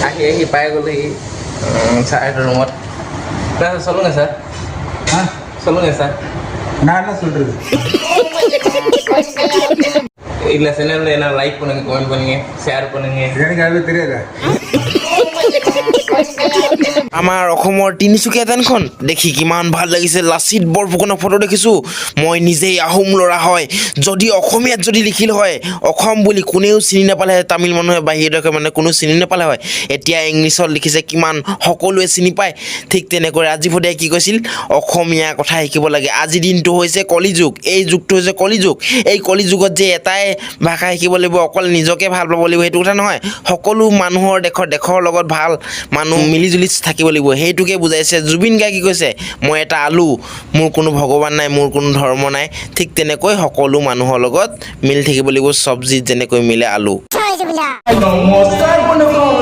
আহি পাই গ'লেহি ছাৰ ৰুমত சொல்லுங்க சார் சொல்லுங்க சார் நான் என்ன சொல்றது இல்ல சேனல்ல என்ன லைக் பண்ணுங்க கமெண்ட் பண்ணுங்க ஷேர் பண்ணுங்க எனக்கு அது தெரியாதா আমাৰ অসমৰ তিনিচুকীয়া টাউনখন দেখি কিমান ভাল লাগিছে লাচিত বৰফুকনৰ ফটো দেখিছোঁ মই নিজেই আহোম ল'ৰা হয় যদি অসমীয়াত যদি লিখিল হয় অসম বুলি কোনেও চিনি নাপালে তামিল মানুহে বাহিৰৰ মানে কোনো চিনি নাপালে হয় এতিয়া ইংলিছত লিখিছে কিমান সকলোৱে চিনি পায় ঠিক তেনেকৈ ৰাজীৱ হদাই কি কৈছিল অসমীয়া কথা শিকিব লাগে আজি দিনটো হৈছে কলিযুগ এই যুগটো হৈছে কলিযুগ এই কলিযুগত যে এটাই ভাষা শিকিব লাগিব অকল নিজকে ভাল পাব লাগিব সেইটো কথা নহয় সকলো মানুহৰ দেশৰ লগত ভাল মানুহ মিলিজুলি থাকিব লাগিব সেইটোকে বুজাইছে জুবিন গাৰ্গে কি কৈছে মই এটা আলু মোৰ কোনো ভগৱান নাই মোৰ কোনো ধৰ্ম নাই ঠিক তেনেকৈ সকলো মানুহৰ লগত মিলি থাকিব লাগিব চব্জি যেনেকৈ মিলে আলু নমস্কাৰ বন্ধুসকল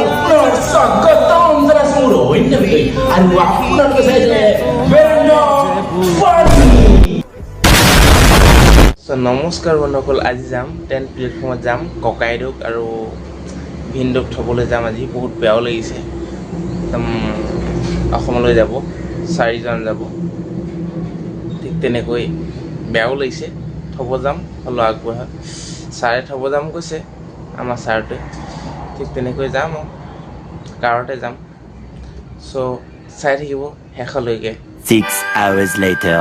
স্বাগতম জনাইছোঁ আৰু আপোনালোকে চাইছে নমস্কাৰ বন্ধুসকল আজি যাম 10 প্লেটফৰ্মত যাম ককাইদেউক আৰু ভিনদেউক থ'বলৈ যাম আজি বহুত বেয়াও লাগিছে অসমলৈ যাব 4 জন যাব ঠিক তেনেকৈ বেয়াও লাগিছে থ'ব যাম হ'লেও আগবঢ়া ছাৰে থ'ব যাম কৈছে আমাৰ ছাৰটোৱে ঠিক তেনেকৈ যাম কাৰতে যাম চ' চাই থাকিব শেষলৈকে 6 hours later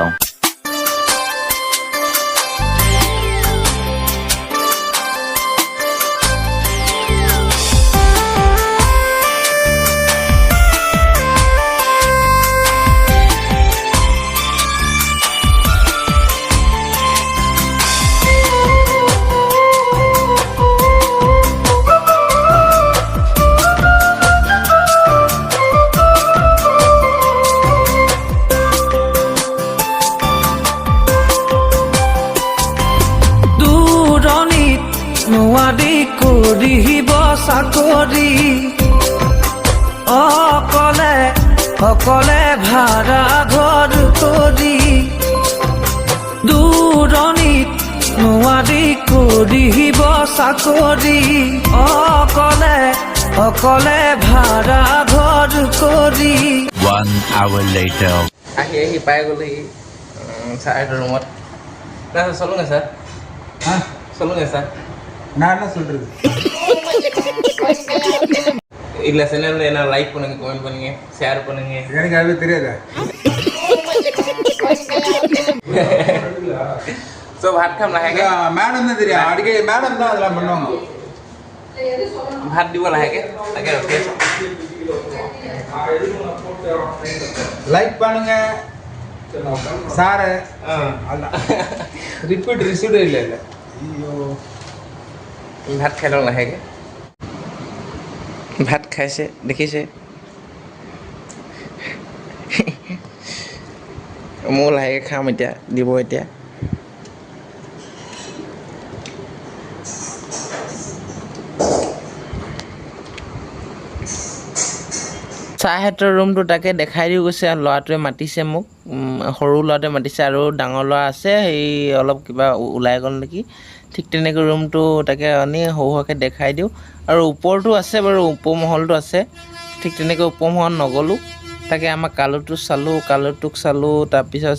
চাকৰি অকলে ভাড়া ঘৰ কৰি দূৰণিত নোৱাৰি কৰিব চাকৰি অকলে ভাড়া ঘৰ কৰি 1 hour later আহি পাই গ'লেহি ছাৰ ৰুমত சொல்லுங்க சார் சொல்லுங்க சார் நான் என்ன சொல்றது இல்ல சேனல்ல என்ன லைக் பண்ணுங்க கமெண்ட் பண்ணுங்க ஷேர் பண்ணுங்க எனக்கு அது தெரியாதா சோ ভাত খাম লাহেকে மேடம் தான் தெரியும் அடிக்கடி மேடம் தான் அதெல்லாம் பண்ணுவாங்க ভাত দিব লাহেকে তাকে ৰখি আছো லைக் பண்ணுங்க சார் ரிப்பீட் ரிசீவ்ட் இல்ல ஐயோ ভাত খাই লওঁ লাহেকে ভাত খাইছে দেখিছে মই লাহেকে খাম এতিয়া দিব এতিয়া ছাৰহঁতৰ ৰুমটো তাকে দেখাই দি গৈছে ল'ৰাটোৱে মাতিছে মোক সৰু ল'ৰাটোৱে মাতিছে আৰু ডাঙৰ ল'ৰা আছে সেই অলপ কিবা ওলাই গ'ল নেকি ঠিক তেনেকৈ ৰুমটো তাকে আনি সৰুকৈ দেখাই দিওঁ আৰু ওপৰটো আছে বাৰু উপমহলটো আছে ঠিক তেনেকৈ উপমহল নগ'লোঁ তাকে আমাৰ কালুটোক চালোঁ তাৰপিছত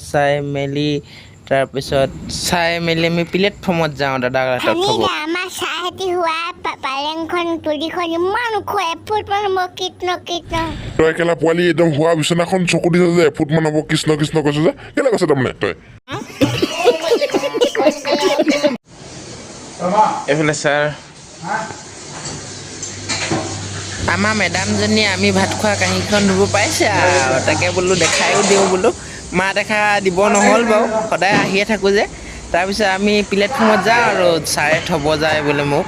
চাই মেলি আমি প্লেটফৰ্মত যাওঁ দাদাক থ'ব আমাৰ চাহেতি হোৱা পালেংখন তুলিখন ইমান ওখ এফুট মান হ'ব কৃষ্ণ তই কেলা পোৱালি একদম হোৱা বিচনাখন চকু দিছে যে এফুট মান হ'ব কৃষ্ণ কৃষ্ণ কৈছে যে কেলে কৈছে তাৰমানে তই এইফালে ছাৰ আমাৰ মেডামজনীয়ে আমি ভাত খোৱা কাঁহীখন ধুব পাইছে আৰু তাকে বোলো দেখায়ো দিওঁ বোলো মা দেখা দিব নহ'ল বাৰু সদায় আহিয়ে থাকোঁ যে তাৰপিছত আমি প্লেটফৰ্মত যাওঁ আৰু ছাৰে থ'ব যায় বোলে মোক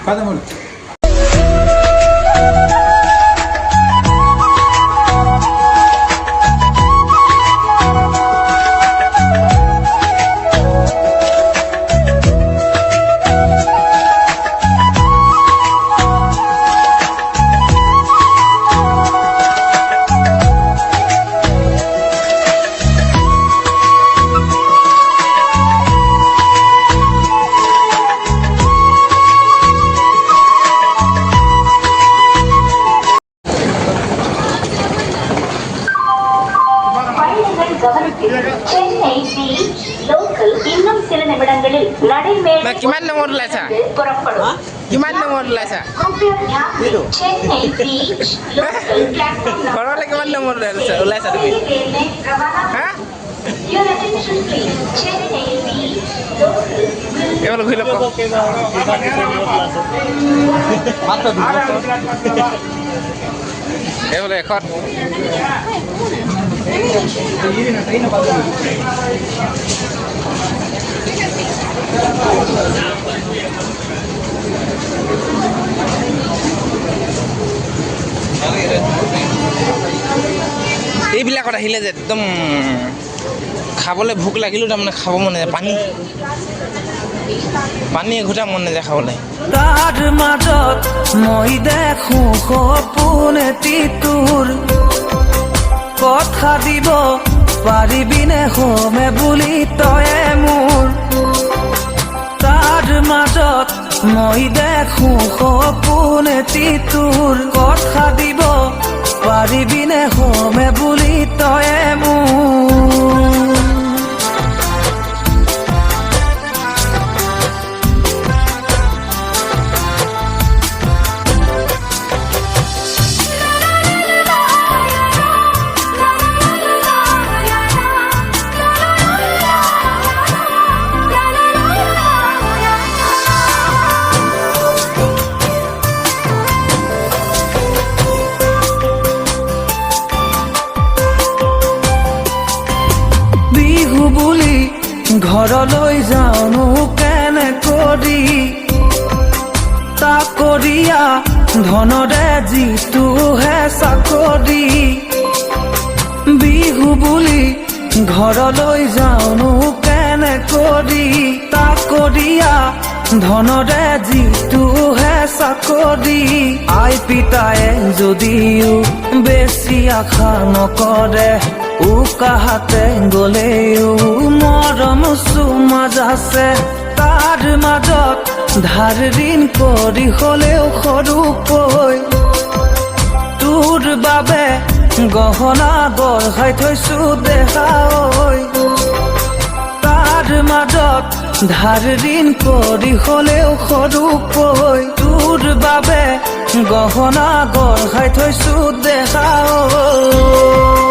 लड़ी में না কিমান নম্বৰত ওলাইছা কিমান নম্বৰত ওলাইছা चेन्नई बीच लोकल प्लेटफॉर्म ঘৰলৈ কিমান নম্বৰত ওলাইছা তুমি হা Your attention please. Chennai Beach. কেৱল ঘূৰি ল'ব এইবোলে এখন এইবিলাকত আহিলে যে একদম খাবলৈ ভোক লাগিলেও তাৰমানে খাব মন নাযায় পানী এঘোটা মন নাযায় খাবলৈ তাৰ মাজত মই দেখো সপোন এটি তোৰ কথা দিব পাৰিবিনে হমে বুলি তয়ে মোৰ তাৰ মাজত মই দেখো সপোন এটি তোৰ কথা দিব পাৰিবিনে হমে বুলি তয়ে মোৰ বুলি ঘৰলৈ যাওঁনো কেনে কৰি চাকৰিয়া ধনৰে যিটোহে চাকৰি বিহু বুলি ঘৰলৈ যাওঁনো কেনে কৰি চাকৰিয়া ধনৰে যিটোহে চাকৰি আই পিতায়ে যদিও বেছি আশা নকৰে উকাহাতে গলেও মৰম চুমাজ আছে তাৰ মাজত ধাৰ ঋণ কৰি হলেও সৰুকৈ তোৰ বাবে গহনা গঢ়াই থৈছো দেহা ঐ তাৰ মাজত ধাৰ ঋণ কৰি হলেও সৰুকৈ তোৰ বাবে গহনা গঢ়াই থৈছো দেহা ঐ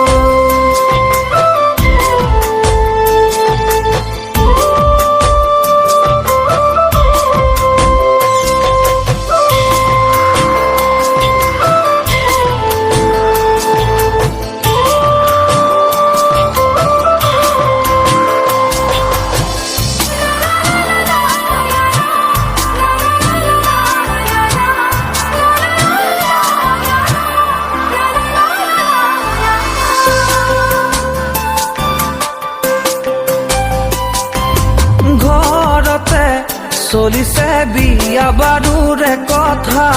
চলিছে বিয়া বাৰুৰে কথা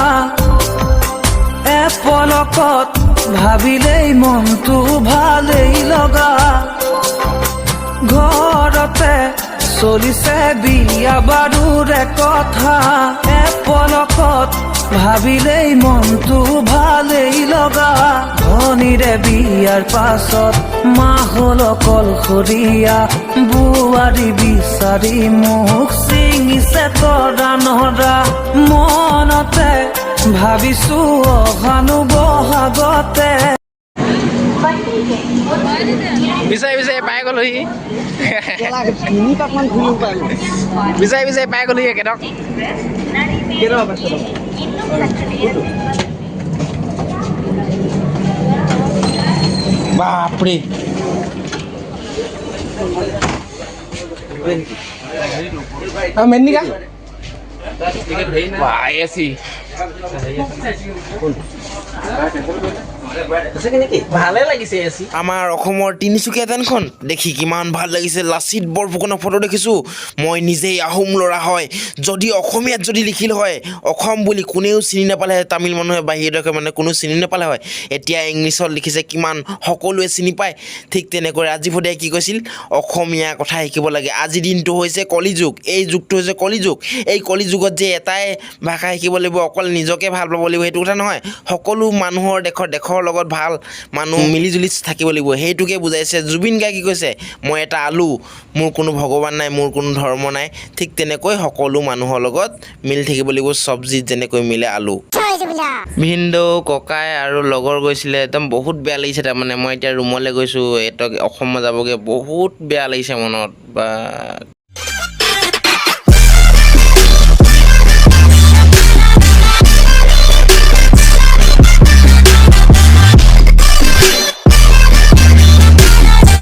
এপলকত ভাবিলেই মনটো ভালেই লগা ঘৰতে চলিছে বিয়া বাৰুৰে কথা এপলকত ভাবিলেই মনটো ভালেই লগা ধনীৰে বিয়াৰ পাছত মাহল কলসৰীয়া বোৱাৰী বিচাৰি মোক চিঙিছে তৰা নৰা মনতে ভাবিছো অহানো বহাগতে বিচাৰি বিচাৰি পাই গ'লোহি বিচাৰি বিচাৰি পাই গ'লোহি একেটক বাপৰে মেন্দিকা এচি ভালে লাগিছে এচি আমাৰ অসমৰ তিনিচুকীয়া টাউনখন দেখি কিমান ভাল লাগিছে লাচিত বৰফুকনৰ ফটো দেখিছোঁ মই নিজেই আহোম ল'ৰা হয় যদি অসমীয়াত যদি লিখিল হয় অসম বুলি কোনেও চিনি নাপালে হয় তামিল মানুহে বাহিৰৰ মানে কোনো চিনি নাপালে হয় এতিয়া ইংলিছত লিখিছে কিমান সকলোৱে চিনি পায় ঠিক তেনেকৈ ৰাজীৱ হদাই কি কৈছিল অসমীয়া কথা শিকিব লাগে আজিৰ দিনটো হৈছে কলিযুগ এই যুগটো হৈছে কলিযুগ এই কলিযুগত যে এটাই ভাষা শিকিব লাগিব অকল নিজকে ভাল পাব লাগিব সেইটো কথা নহয় সকলো মানুহৰ দেশৰ মানুহৰ লগত ভাল মানুহ মিলিজুলি থাকিব লাগিব সেইটোকে বুজাইছে জুবিন গাৰ্গে কি কৈছে মই এটা আলু মোৰ কোনো ভগৱান নাই মোৰ কোনো ধৰ্ম নাই ঠিক তেনেকৈ সকলো মানুহৰ লগত মিলি থাকিব লাগিব চব্জিত যেনেকৈ মিলে আলু ভিনদেউ ককাই আৰু লগৰ গৈছিলে একদম বহুত বেয়া লাগিছে তাৰমানে মই এতিয়া ৰুমলৈ গৈছোঁ অসমত যাবগৈ বহুত বেয়া লাগিছে মনত বা